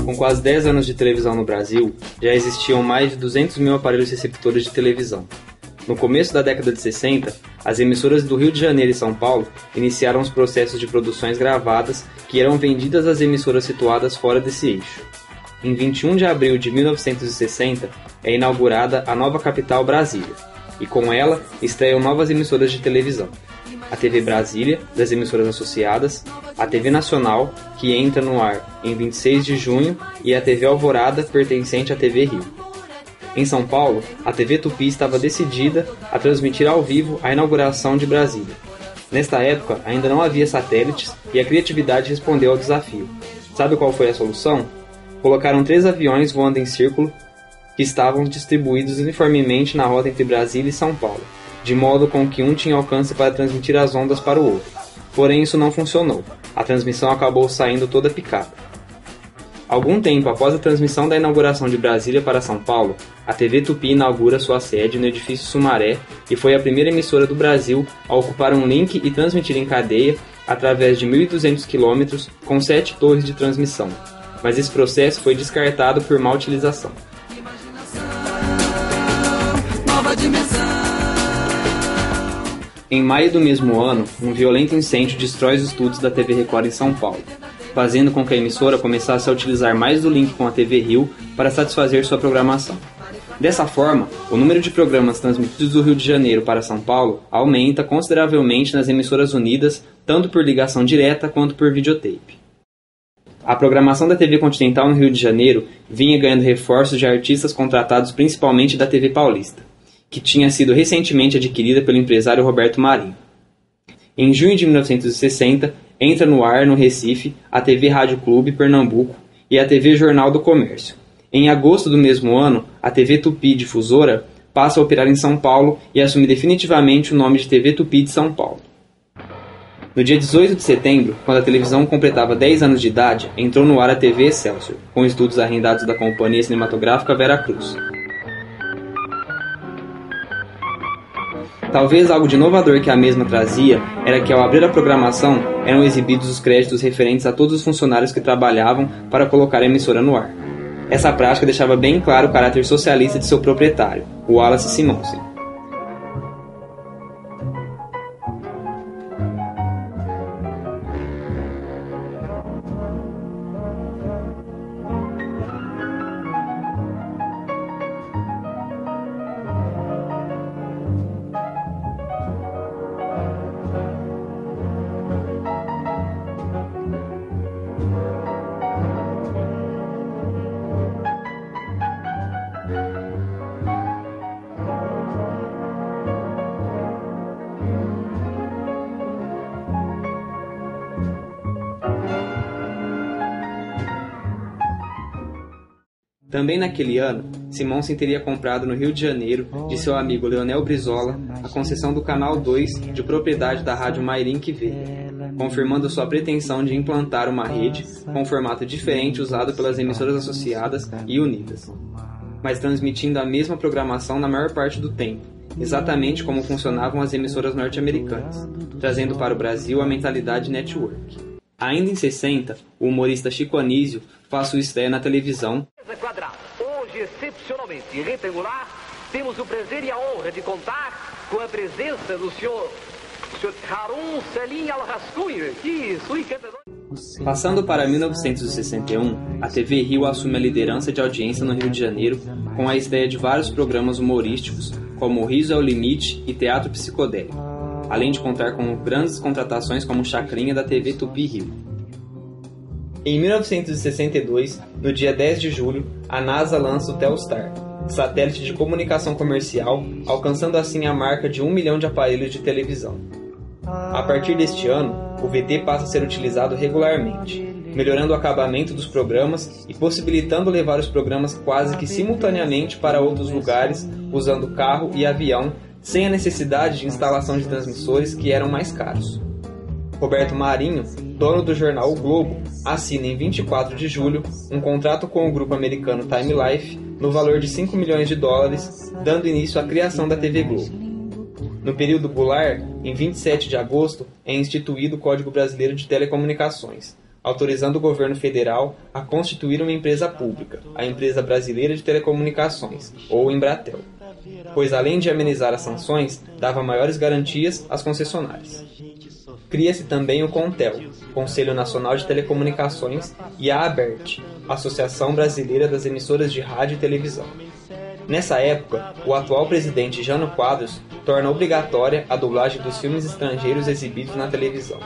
Com quase 10 anos de televisão no Brasil, já existiam mais de 200 mil aparelhos receptores de televisão. No começo da década de 60, as emissoras do Rio de Janeiro e São Paulo iniciaram os processos de produções gravadas que eram vendidas às emissoras situadas fora desse eixo. Em 21 de abril de 1960, é inaugurada a nova capital Brasília, e com ela estreiam novas emissoras de televisão. A TV Brasília, das emissoras associadas, a TV Nacional, que entra no ar em 26 de junho, e a TV Alvorada, pertencente à TV Rio. Em São Paulo, a TV Tupi estava decidida a transmitir ao vivo a inauguração de Brasília. Nesta época, ainda não havia satélites e a criatividade respondeu ao desafio. Sabe qual foi a solução? Colocaram 3 aviões voando em círculo que estavam distribuídos uniformemente na rota entre Brasília e São Paulo, de modo com que um tinha alcance para transmitir as ondas para o outro. Porém, isso não funcionou. A transmissão acabou saindo toda picada. Algum tempo após a transmissão da inauguração de Brasília para São Paulo, a TV Tupi inaugura sua sede no edifício Sumaré e foi a primeira emissora do Brasil a ocupar um link e transmitir em cadeia através de 1.200 km com 7 torres de transmissão. Mas esse processo foi descartado por má utilização. Em maio do mesmo ano, um violento incêndio destrói os estúdios da TV Record em São Paulo, fazendo com que a emissora começasse a utilizar mais do link com a TV Rio para satisfazer sua programação. Dessa forma, o número de programas transmitidos do Rio de Janeiro para São Paulo aumenta consideravelmente nas emissoras unidas, tanto por ligação direta quanto por videotape. A programação da TV Continental no Rio de Janeiro vinha ganhando reforços de artistas contratados principalmente da TV Paulista, que tinha sido recentemente adquirida pelo empresário Roberto Marinho. Em junho de 1960, entra no ar no Recife a TV Rádio Clube Pernambuco e a TV Jornal do Comércio. Em agosto do mesmo ano, a TV Tupi Difusora passa a operar em São Paulo e assume definitivamente o nome de TV Tupi de São Paulo. No dia 18 de setembro, quando a televisão completava 10 anos de idade, entrou no ar a TV Excelsior, com estúdios arrendados da Companhia Cinematográfica Veracruz. Talvez algo de inovador que a mesma trazia era que ao abrir a programação eram exibidos os créditos referentes a todos os funcionários que trabalhavam para colocar a emissora no ar. Essa prática deixava bem claro o caráter socialista de seu proprietário, o Wallace Simonsen. Também naquele ano, Simonsen teria comprado no Rio de Janeiro, de seu amigo Leonel Brizola, a concessão do Canal 2 de propriedade da Rádio Mairink Veia, confirmando sua pretensão de implantar uma rede com um formato diferente usado pelas emissoras associadas e unidas, mas transmitindo a mesma programação na maior parte do tempo, exatamente como funcionavam as emissoras norte-americanas, trazendo para o Brasil a mentalidade network. Ainda em 60, o humorista Chico Anísio faz sua estreia na televisão. Hoje, excepcionalmente retangular, temos o prazer e a honra de contar com a presença do senhor Harun Selim Al-Rascunha, que sua encantadora... Passando para 1961, a TV Rio assume a liderança de audiência no Rio de Janeiro com a estreia de vários programas humorísticos, como O Riso é o Limite e Teatro Psicodélico, além de contar com grandes contratações como Chacrinha da TV Tupi Rio. Em 1962, no dia 10 de julho, a NASA lança o Telstar, satélite de comunicação comercial, alcançando assim a marca de 1 milhão de aparelhos de televisão. A partir deste ano, o VT passa a ser utilizado regularmente, melhorando o acabamento dos programas e possibilitando levar os programas quase que simultaneamente para outros lugares, usando carro e avião, sem a necessidade de instalação de transmissores que eram mais caros. Roberto Marinho, dono do jornal O Globo, assina em 24 de julho um contrato com o grupo americano Time Life no valor de 5 milhões de dólares, dando início à criação da TV Globo. No período Goulart, em 27 de agosto, é instituído o Código Brasileiro de Telecomunicações, autorizando o governo federal a constituir uma empresa pública, a Empresa Brasileira de Telecomunicações, ou Embratel, pois além de amenizar as sanções, dava maiores garantias às concessionárias. Cria-se também o CONTEL, Conselho Nacional de Telecomunicações, e a ABERT, Associação Brasileira das Emissoras de Rádio e Televisão. Nessa época, o atual presidente Jânio Quadros torna obrigatória a dublagem dos filmes estrangeiros exibidos na televisão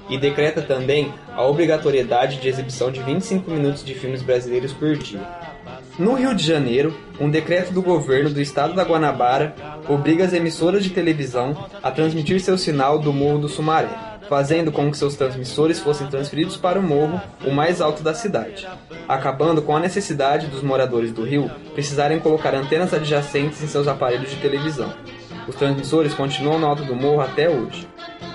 e decreta também a obrigatoriedade de exibição de 25 minutos de filmes brasileiros por dia. No Rio de Janeiro, um decreto do governo do estado da Guanabara obriga as emissoras de televisão a transmitir seu sinal do Morro do Sumaré, fazendo com que seus transmissores fossem transferidos para o morro, o mais alto da cidade, acabando com a necessidade dos moradores do Rio precisarem colocar antenas adjacentes em seus aparelhos de televisão. Os transmissores continuam no alto do morro até hoje.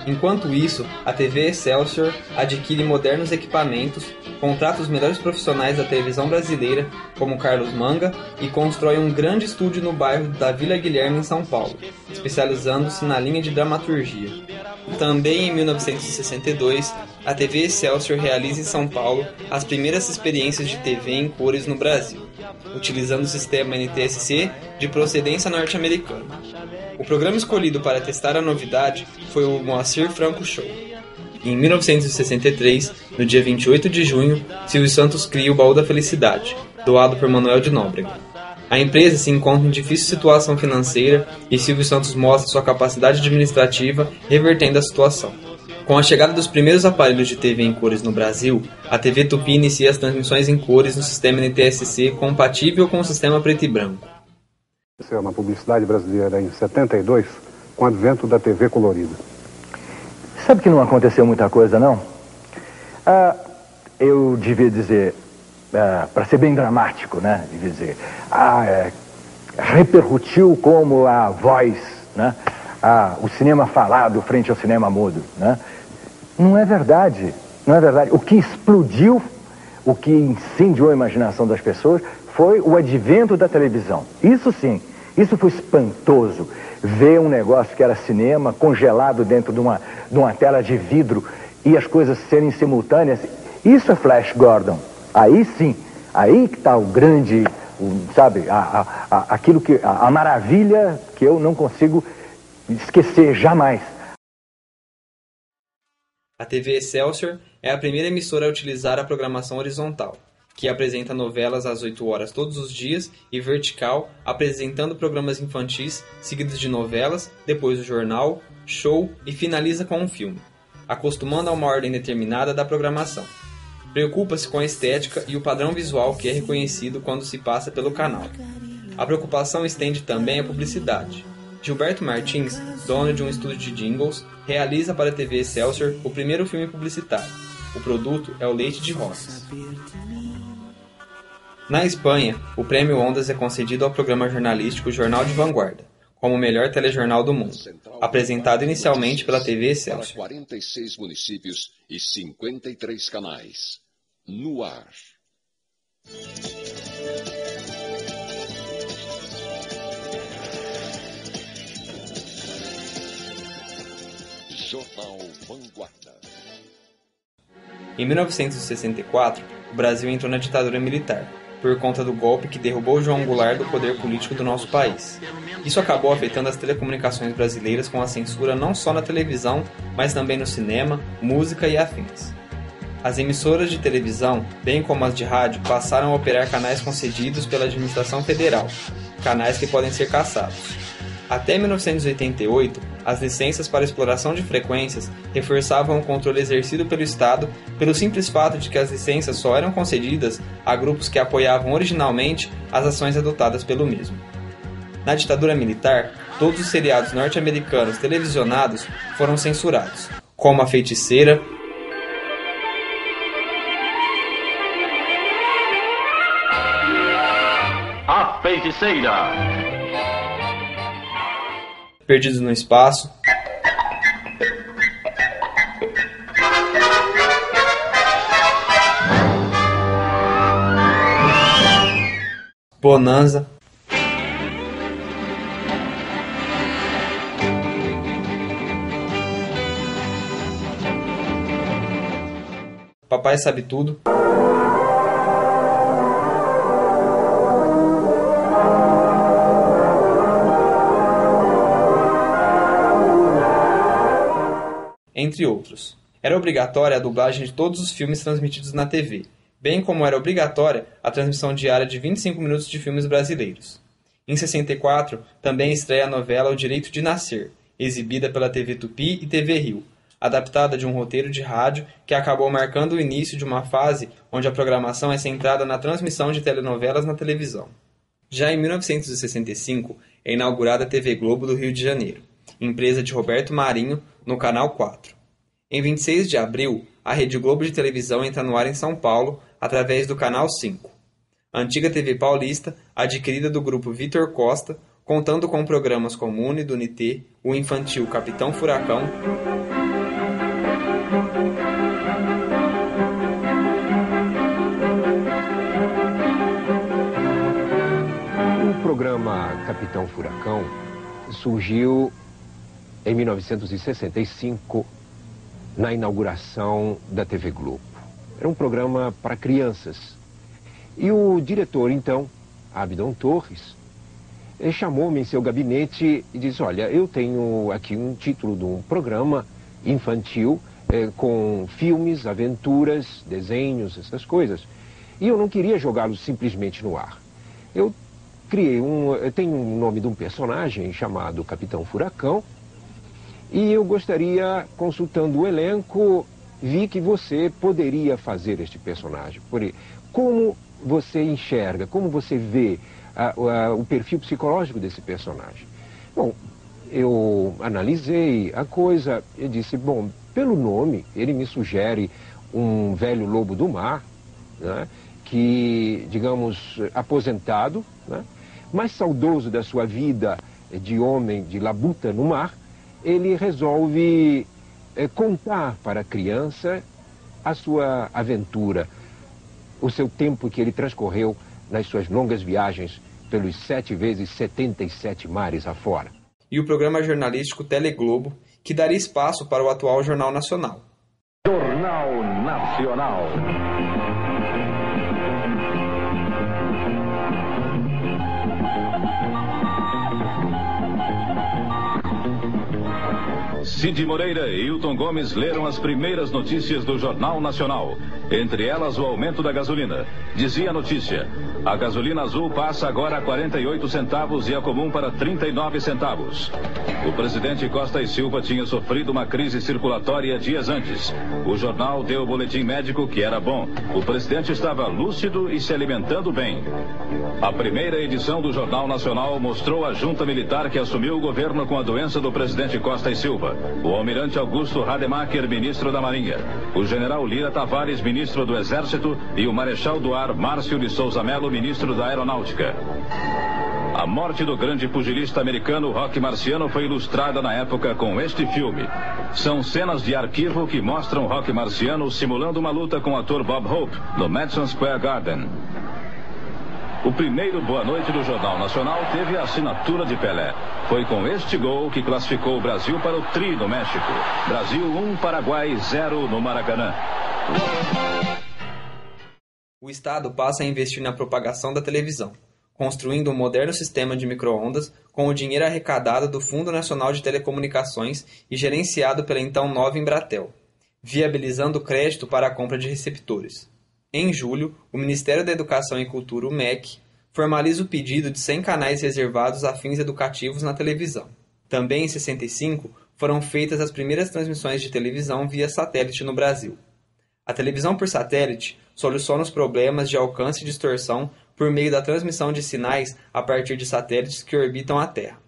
Enquanto isso, a TV Excelsior adquire modernos equipamentos, contrata os melhores profissionais da televisão brasileira, como Carlos Manga, e constrói um grande estúdio no bairro da Vila Guilherme, em São Paulo, especializando-se na linha de dramaturgia. Também em 1962, a TV Excelsior realiza em São Paulo as primeiras experiências de TV em cores no Brasil, utilizando o sistema NTSC de procedência norte-americana. O programa escolhido para testar a novidade foi o Moacir Franco Show. Em 1963, no dia 28 de junho, Silvio Santos cria o Baú da Felicidade, doado por Manuel de Nóbrega. A empresa se encontra em difícil situação financeira e Silvio Santos mostra sua capacidade administrativa, revertendo a situação. Com a chegada dos primeiros aparelhos de TV em cores no Brasil, a TV Tupi inicia as transmissões em cores no sistema NTSC compatível com o sistema preto e branco. Isso é uma publicidade brasileira em 72, com o advento da TV colorida. Sabe que não aconteceu muita coisa, não? Eu devia dizer, para ser bem dramático, né? Devia dizer, repercutiu como a voz, né? O cinema falado frente ao cinema mudo, né? Não é verdade, não é verdade. O que explodiu, o que incendiou a imaginação das pessoas foi o advento da televisão. Isso sim, isso foi espantoso. Ver um negócio que era cinema congelado dentro de uma tela de vidro e as coisas serem simultâneas. Isso é Flash Gordon. Aí sim, aí que está o grande, sabe, aquilo que, a maravilha que eu não consigo esquecer jamais. A TV Excelsior é a primeira emissora a utilizar a programação horizontal, que apresenta novelas às 8 horas todos os dias, e vertical, apresentando programas infantis, seguidos de novelas, depois o jornal, show e finaliza com um filme, acostumando a uma ordem determinada da programação. Preocupa-se com a estética e o padrão visual que é reconhecido quando se passa pelo canal. A preocupação estende também à publicidade. Gilberto Martins, dono de um estúdio de jingles, realiza para a TV Excelsior o primeiro filme publicitário. O produto é o leite de rosas. Na Espanha, o Prêmio Ondas é concedido ao programa jornalístico Jornal de Vanguarda, como o melhor telejornal do mundo, apresentado inicialmente pela TV Excelsior. 46 municípios e 53 canais. No ar. Jornal Vanguarda. Em 1964, o Brasil entrou na ditadura militar, por conta do golpe que derrubou João Goulart do poder político do nosso país. Isso acabou afetando as telecomunicações brasileiras com a censura não só na televisão, mas também no cinema, música e afins. As emissoras de televisão, bem como as de rádio, passaram a operar canais concedidos pela administração federal, canais que podem ser caçados. Até 1988, as licenças para exploração de frequências reforçavam o controle exercido pelo Estado pelo simples fato de que as licenças só eram concedidas a grupos que apoiavam originalmente as ações adotadas pelo mesmo. Na ditadura militar, todos os seriados norte-americanos televisionados foram censurados, como A Feiticeira, A Feiticeira, Perdidos no Espaço, Bonanza, Papai Sabe Tudo. Entre outros. Era obrigatória a dublagem de todos os filmes transmitidos na TV, bem como era obrigatória a transmissão diária de 25 minutos de filmes brasileiros. Em 64, também estreia a novela O Direito de Nascer, exibida pela TV Tupi e TV Rio, adaptada de um roteiro de rádio que acabou marcando o início de uma fase onde a programação é centrada na transmissão de telenovelas na televisão. Já em 1965, é inaugurada a TV Globo do Rio de Janeiro, empresa de Roberto Marinho, no Canal 4. Em 26 de abril, a Rede Globo de televisão entra no ar em São Paulo, através do Canal 5. A antiga TV paulista, adquirida do grupo Vitor Costa, contando com programas como Uni do Unité, o infantil Capitão Furacão, o programa Capitão Furacão surgiu em 1965, na inauguração da TV Globo. Era um programa para crianças. E o diretor, então, Abdon Torres, chamou-me em seu gabinete e disse: olha, eu tenho aqui um título de um programa infantil com filmes, aventuras, desenhos, essas coisas. E eu não queria jogá-los simplesmente no ar. Eu tenho um nome de um personagem chamado Capitão Furacão, e eu gostaria, consultando o elenco, vi que você poderia fazer este personagem. Como você enxerga, como você vê o perfil psicológico desse personagem? Bom, eu analisei a coisa e disse, bom, pelo nome, ele me sugere um velho lobo do mar, né, que, digamos, aposentado, né, mais saudoso da sua vida de homem de labuta no mar. Ele resolve contar para a criança a sua aventura, o seu tempo que ele transcorreu nas suas longas viagens pelos 7 vezes 77 mares afora. E o programa jornalístico Teleglobo, que daria espaço para o atual Jornal Nacional. Jornal Nacional. Cid Moreira e Hilton Gomes leram as primeiras notícias do Jornal Nacional. Entre elas, o aumento da gasolina. Dizia a notícia: a gasolina azul passa agora a 48 centavos e a comum para 39 centavos. O presidente Costa e Silva tinha sofrido uma crise circulatória dias antes. O jornal deu o boletim médico que era bom. O presidente estava lúcido e se alimentando bem. A primeira edição do Jornal Nacional mostrou a junta militar que assumiu o governo com a doença do presidente Costa e Silva. O almirante Augusto Rademacher, ministro da Marinha. O general Lira Tavares, ministro do Exército. E o marechal do ar, Márcio de Souza Mello, ministro da Aeronáutica. A morte do grande pugilista americano Roque Marciano foi ilustrada na época com este filme. São cenas de arquivo que mostram Roque Marciano simulando uma luta com o ator Bob Hope no Madison Square Garden. O primeiro Boa Noite do Jornal Nacional teve a assinatura de Pelé. Foi com este gol que classificou o Brasil para o tri no México. Brasil 1, Paraguai 0 no Maracanã. O Estado passa a investir na propagação da televisão, construindo um moderno sistema de micro-ondas com o dinheiro arrecadado do Fundo Nacional de Telecomunicações e gerenciado pela então nova Embratel, viabilizando crédito para a compra de receptores. Em julho, o Ministério da Educação e Cultura, o MEC, formaliza o pedido de 100 canais reservados a fins educativos na televisão. Também em 65, foram feitas as primeiras transmissões de televisão via satélite no Brasil. A televisão por satélite soluciona os problemas de alcance e distorção por meio da transmissão de sinais a partir de satélites que orbitam a Terra.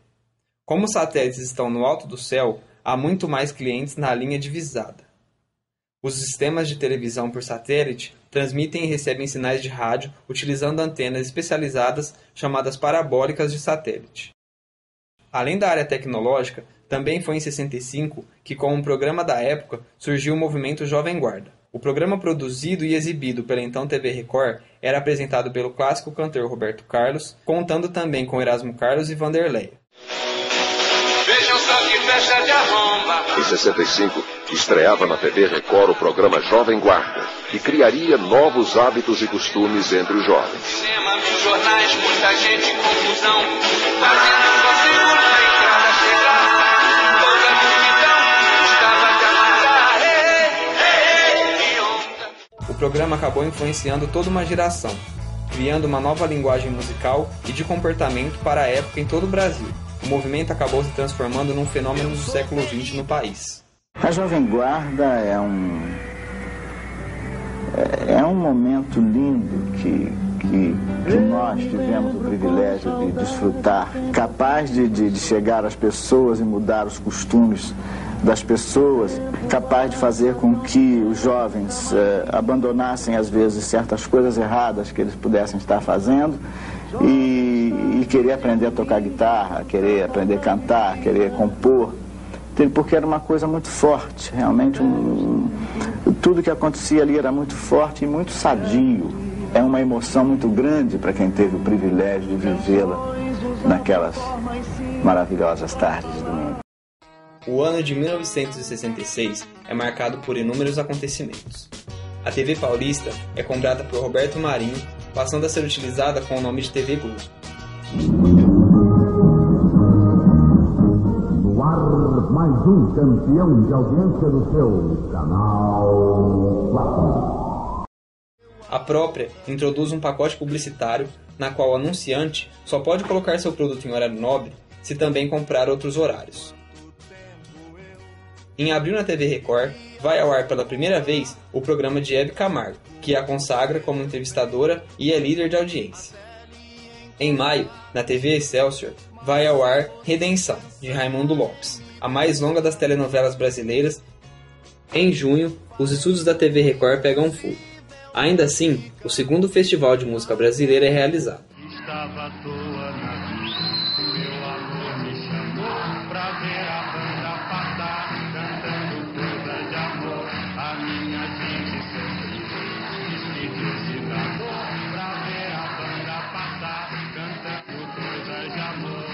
Como os satélites estão no alto do céu, há muito mais clientes na linha divisada. Os sistemas de televisão por satélite transmitem e recebem sinais de rádio utilizando antenas especializadas chamadas parabólicas de satélite. Além da área tecnológica, também foi em 65 que, com um programa da época, surgiu o movimento Jovem Guarda. O programa produzido e exibido pela então TV Record era apresentado pelo clássico cantor Roberto Carlos, contando também com Erasmo Carlos e Vanderleia. Vejam só que festa de arromba. Em 65, estreava na TV Record o programa Jovem Guarda, que criaria novos hábitos e costumes entre os jovens. Cinema, mil jornais, muita gente em confusão, fazendo só segurar a entrada chegar. Toda a multidão estava de amargar. Que onda. O programa acabou influenciando toda uma geração, criando uma nova linguagem musical e de comportamento para a época em todo o Brasil. O movimento acabou se transformando num fenômeno do século XX no país. A Jovem Guarda é um momento lindo que nós tivemos o privilégio de desfrutar, capaz de chegar às pessoas e mudar os costumes das pessoas, capaz de fazer com que os jovens abandonassem às vezes certas coisas erradas que eles pudessem estar fazendo e querer aprender a tocar guitarra, querer aprender a cantar, querer compor, porque era uma coisa muito forte, realmente tudo que acontecia ali era muito forte e muito sadio. É uma emoção muito grande para quem teve o privilégio de vivê-la naquelas maravilhosas tardes do mundo. O ano de 1966 é marcado por inúmeros acontecimentos. A TV Paulista é comprada por Roberto Marinho, passando a ser utilizada com o nome de TV Globo. No ar, mais um campeão de audiência do seu canal 4. A própria introduz um pacote publicitário na qual o anunciante só pode colocar seu produto em horário nobre se também comprar outros horários. Em abril, na TV Record, vai ao ar pela primeira vez o programa de Hebe Camargo, que a consagra como entrevistadora e é líder de audiência. Em maio, na TV Excelsior, vai ao ar Redenção, de Raimundo Lopes, a mais longa das telenovelas brasileiras. Em junho, os estúdios da TV Record pegam fogo. Ainda assim, o segundo Festival de Música Brasileira é realizado. Estava à toa na vida, meu amor me chamou pra ver a banda passar, cantando coisas de amor. A minha gente sempre diz que de amor, pra ver a banda passar, cantando coisas de amor.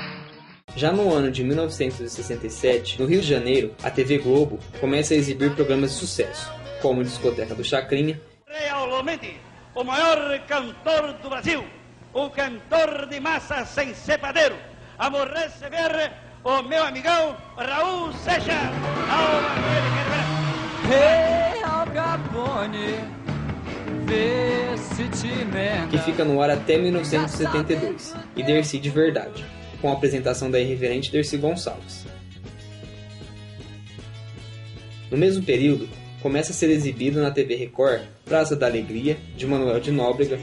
Já no ano de 1967, no Rio de Janeiro, a TV Globo começa a exibir programas de sucesso, como Discoteca do Chacrinha, Realmente, o maior cantor do Brasil, o cantor de massa sem cepadeiro, a receber o meu amigão Raul Seixas. que fica no ar até 1972, e Dercy de Verdade, com a apresentação da irreverente Dercy Gonçalves. No mesmo período, começa a ser exibido na TV Record Praça da Alegria, de Manuel de Nóbrega.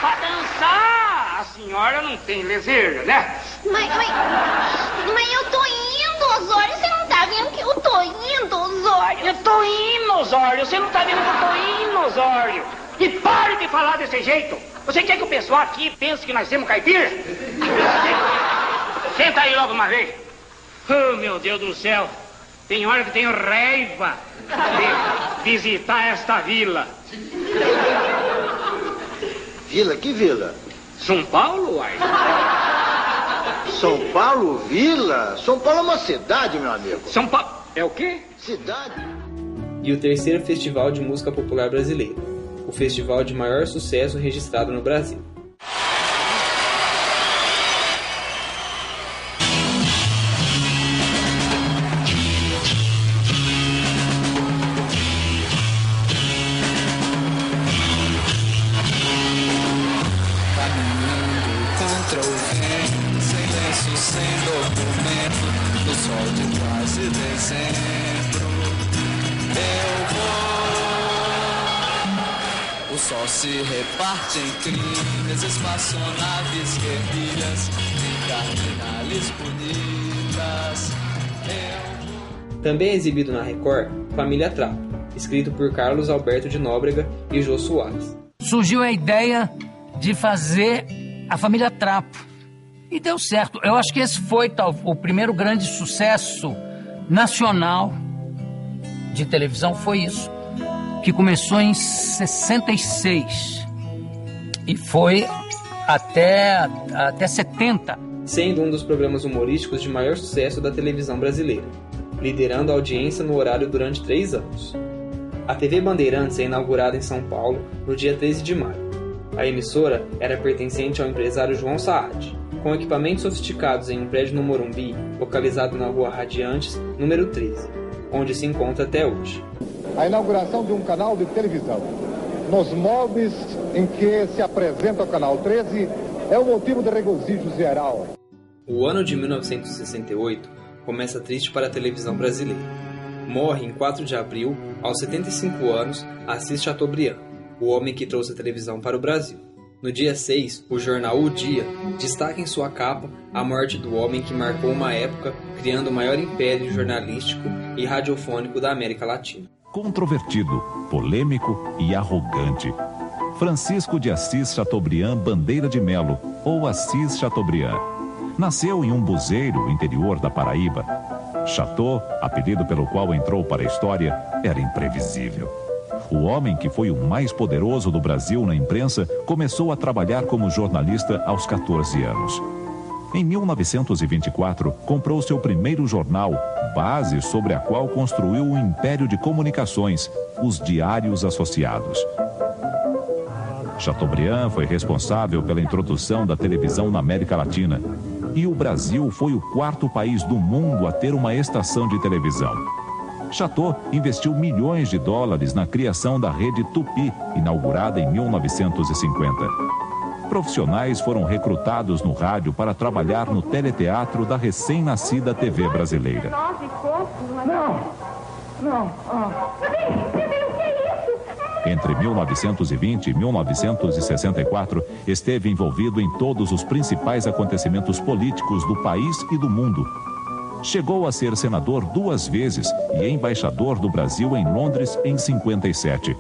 Pra dançar, a senhora não tem leseira, né? Mas eu tô indo, Osório, você não tá vendo que eu tô indo, Osório? Eu tô indo, Osório, você não tá vendo que eu tô indo, Osório? E pare de falar desse jeito. Você quer que o pessoal aqui pense que nós temos caipira? Senta aí logo uma vez. Oh, meu Deus do céu. Tem hora que tenho raiva de visitar esta vila. Vila? Que vila? São Paulo, uai. São Paulo, vila? São Paulo é uma cidade, meu amigo. São Paulo é o quê? Cidade. E o terceiro Festival de Música Popular Brasileira, o festival de maior sucesso registrado no Brasil. O sol se reparte em crimes, espaçonaves, guerrilhas e cardinales bonitas. Também é exibido na Record Família Trapo, escrito por Carlos Alberto de Nóbrega e Jô Soares. Surgiu a ideia de fazer a Família Trapo e deu certo. Eu acho que esse foi o primeiro grande sucesso nacional de televisão, foi isso, que começou em 66 e foi até 70. Sendo um dos programas humorísticos de maior sucesso da televisão brasileira. liderando a audiência no horário durante 3 anos. A TV Bandeirantes é inaugurada em São Paulo no dia 13 de maio. A emissora era pertencente ao empresário João Saad, com equipamentos sofisticados em um prédio no Morumbi, localizado na Rua Radiantes, número 13, onde se encontra até hoje. A inauguração de um canal de televisão, nos moldes em que se apresenta o Canal 13, é um motivo de regozijo geral. O ano de 1968 começa triste para a televisão brasileira. Morre em 4 de abril, aos 75 anos, Assis Chateaubriand, o homem que trouxe a televisão para o Brasil. No dia 6, o jornal O Dia destaca em sua capa a morte do homem que marcou uma época, criando o maior império jornalístico e radiofônico da América Latina. Controvertido, polêmico e arrogante. Francisco de Assis Chateaubriand Bandeira de Melo, ou Assis Chateaubriand. Nasceu em Umbuzeiro, interior da Paraíba. Chateau, apelido pelo qual entrou para a história, era imprevisível. O homem que foi o mais poderoso do Brasil na imprensa começou a trabalhar como jornalista aos 14 anos. Em 1924, comprou seu primeiro jornal, base sobre a qual construiu um império de comunicações, os Diários Associados. Chateaubriand foi responsável pela introdução da televisão na América Latina. E o Brasil foi o 4º país do mundo a ter uma estação de televisão. Chateau investiu milhões de dólares na criação da rede Tupi, inaugurada em 1950. Profissionais foram recrutados no rádio para trabalhar no teleteatro da recém-nascida TV brasileira. Entre 1920 e 1964, esteve envolvido em todos os principais acontecimentos políticos do país e do mundo. Chegou a ser senador 2 vezes e embaixador do Brasil em Londres em 57.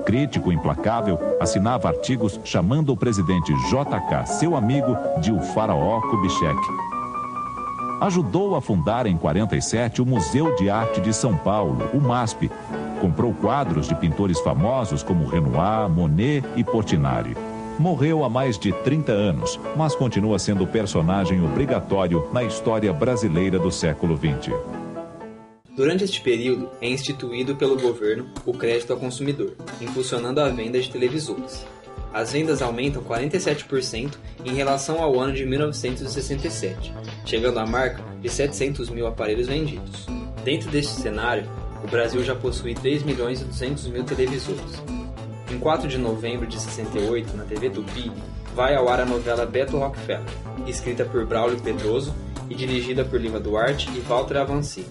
Crítico implacável, assinava artigos chamando o presidente JK, seu amigo, de o faraó Kubitschek. Ajudou a fundar em 47 o Museu de Arte de São Paulo, o MASP. Comprou quadros de pintores famosos como Renoir, Monet e Portinari. Morreu há mais de 30 anos, mas continua sendo personagem obrigatório na história brasileira do século XX. Durante este período, é instituído pelo governo o crédito ao consumidor, impulsionando a venda de televisores. As vendas aumentam 47% em relação ao ano de 1967, chegando à marca de 700 mil aparelhos vendidos. Dentro deste cenário, o Brasil já possui 3.200.000 televisores. Em 4 de novembro de 68, na TV Tupi, vai ao ar a novela Beto Rockefeller, escrita por Braulio Pedroso e dirigida por Lima Duarte e Walter Avanci.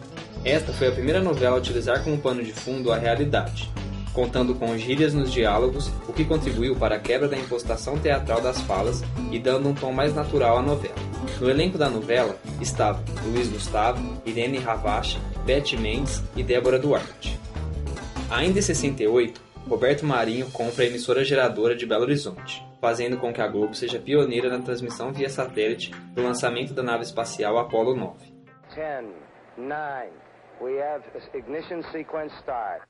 Esta foi a primeira novela a utilizar como pano de fundo a realidade, contando com gírias nos diálogos, o que contribuiu para a quebra da impostação teatral das falas e dando um tom mais natural à novela. No elenco da novela estavam Luiz Gustavo, Irene Ravache, Beth Mendes e Débora Duarte. Ainda em 68, Roberto Marinho compra a emissora geradora de Belo Horizonte, fazendo com que a Globo seja pioneira na transmissão via satélite do lançamento da nave espacial Apollo 9. 10, 9, we have ignition sequence start.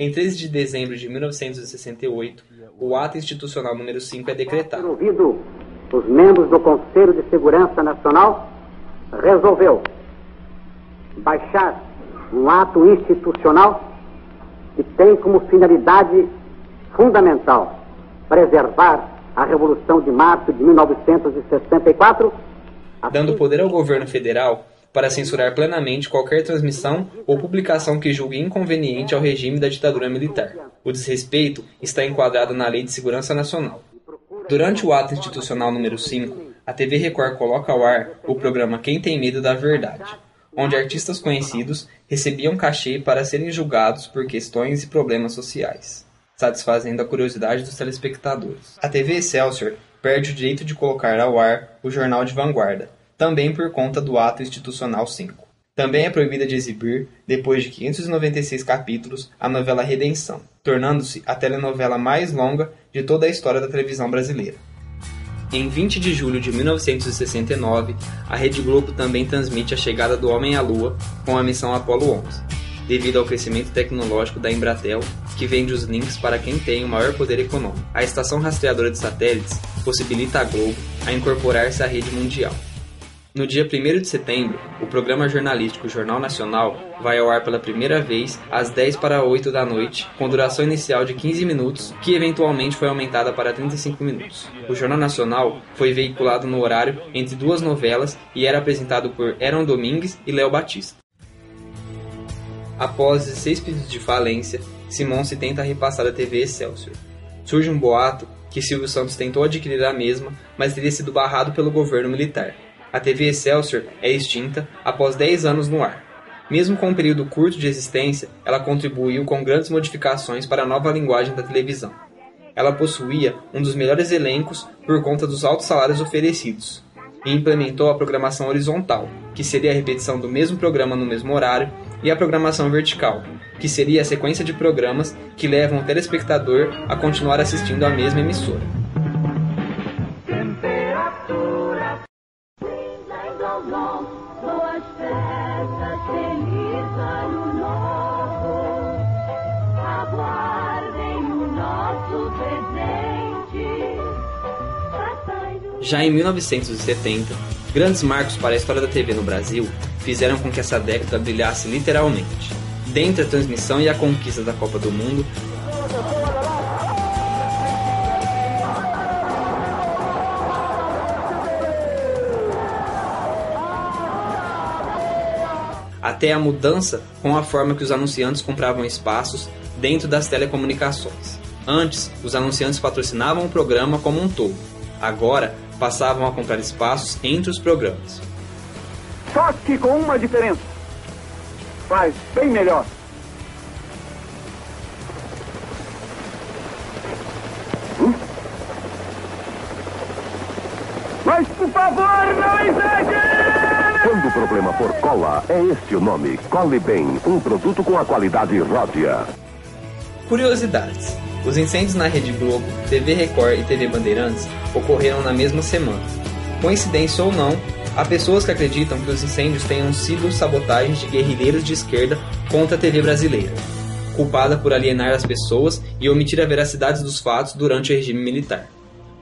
Em 13 de dezembro de 1968, o ato institucional número 5 é decretado. Ouvido os membros do Conselho de Segurança Nacional, resolveu baixar um ato institucional que tem como finalidade fundamental preservar a Revolução de Março de 1964, dando poder ao governo federal para censurar plenamente qualquer transmissão ou publicação que julgue inconveniente ao regime da ditadura militar. O desrespeito está enquadrado na Lei de Segurança Nacional. Durante o ato institucional número 5, a TV Record coloca ao ar o programa Quem Tem Medo da Verdade, onde artistas conhecidos recebiam cachê para serem julgados por questões e problemas sociais, satisfazendo a curiosidade dos telespectadores. A TV Excelsior perde o direito de colocar ao ar o Jornal de Vanguarda, também por conta do ato institucional 5. Também é proibida de exibir, depois de 596 capítulos, a novela Redenção, tornando-se a telenovela mais longa de toda a história da televisão brasileira. Em 20 de julho de 1969, a Rede Globo também transmite a chegada do homem à Lua com a missão Apollo 11, devido ao crescimento tecnológico da Embratel, que vende os links para quem tem o maior poder econômico. A estação rastreadora de satélites possibilita a Globo a incorporar-se à rede mundial. No dia 1º de setembro, o programa jornalístico Jornal Nacional vai ao ar pela primeira vez às 7:50 da noite, com duração inicial de 15 minutos, que eventualmente foi aumentada para 35 minutos. O Jornal Nacional foi veiculado no horário entre duas novelas e era apresentado por Eron Domingues e Léo Batista. Após 16 pedidos de falência, Simon se tenta repassar a TV Excelsior. Surge um boato que Silvio Santos tentou adquirir a mesma, mas teria sido barrado pelo governo militar. A TV Excelsior é extinta após 10 anos no ar. Mesmo com um período curto de existência, ela contribuiu com grandes modificações para a nova linguagem da televisão. Ela possuía um dos melhores elencos por conta dos altos salários oferecidos, e implementou a programação horizontal, que seria a repetição do mesmo programa no mesmo horário, e a programação vertical, que seria a sequência de programas que levam o telespectador a continuar assistindo à mesma emissora. Já em 1970, grandes marcos para a história da TV no Brasil fizeram com que essa década brilhasse literalmente. Dentre a transmissão e a conquista da Copa do Mundo, até a mudança com a forma que os anunciantes compravam espaços dentro das telecomunicações. Antes, os anunciantes patrocinavam o programa como um todo. Agora, passavam a comprar espaços entre os programas. Só que com uma diferença. Faz bem melhor. Mas, por favor, não exagere! Quando o problema for cola, é este o nome. Cole Bem, um produto com a qualidade Ródia. Curiosidades. Os incêndios na Rede Globo, TV Record e TV Bandeirantes ocorreram na mesma semana. Coincidência ou não, há pessoas que acreditam que os incêndios tenham sido sabotagens de guerrilheiros de esquerda contra a TV brasileira, culpada por alienar as pessoas e omitir a veracidade dos fatos durante o regime militar.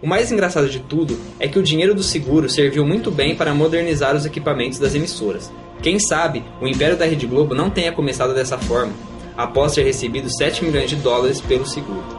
O mais engraçado de tudo é que o dinheiro do seguro serviu muito bem para modernizar os equipamentos das emissoras. Quem sabe o império da Rede Globo não tenha começado dessa forma, após ter recebido $7 milhões pelo seguro.